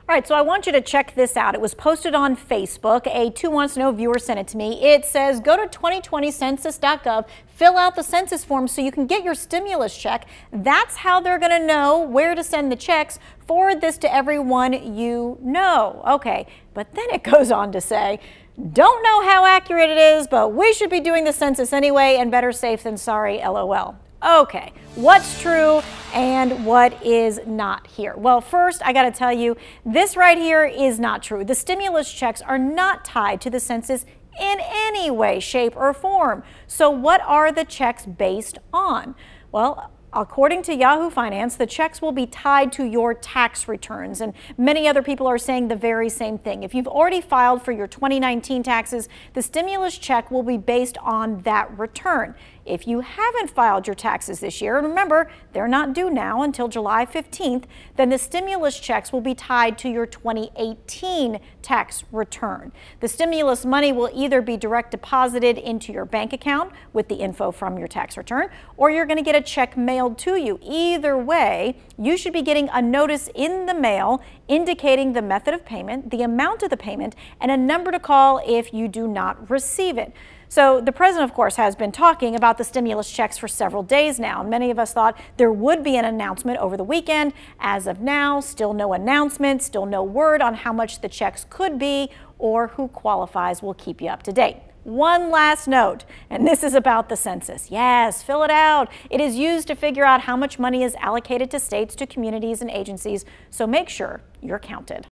All right, so I want you to check this out. It was posted on Facebook. A 2 Wants to Know viewer sent it to me. It says, go to 2020census.gov, fill out the census form so you can get your stimulus check. That's how they're going to know where to send the checks. Forward this to everyone you know. Okay, but then it goes on to say, don't know how accurate it is, but we should be doing the census anyway, and better safe than sorry, LOL. Okay, what's true and what is not here? Well, first, I got to tell you, this right here is not true. The stimulus checks are not tied to the census in any way, shape, or form. So what are the checks based on? Well, according to Yahoo Finance, the checks will be tied to your tax returns, and many other people are saying the very same thing. If you've already filed for your 2019 taxes, the stimulus check will be based on that return. If you haven't filed your taxes this year, and remember, they're not due now until July 15th, then the stimulus checks will be tied to your 2018 tax return. The stimulus money will either be direct deposited into your bank account with the info from your tax return, or you're going to get a check mailed to you. Either way, you should be getting a notice in the mail indicating the method of payment, the amount of the payment, and a number to call if you do not receive it. So the president, of course, has been talking about the stimulus checks for several days now. Many of us thought there would be an announcement over the weekend. As of now, still no announcement, still no word on how much the checks could be or who qualifies. We'll keep you up to date. One last note, and this is about the census. Yes, fill it out. It is used to figure out how much money is allocated to states, to communities, and agencies, so make sure you're counted.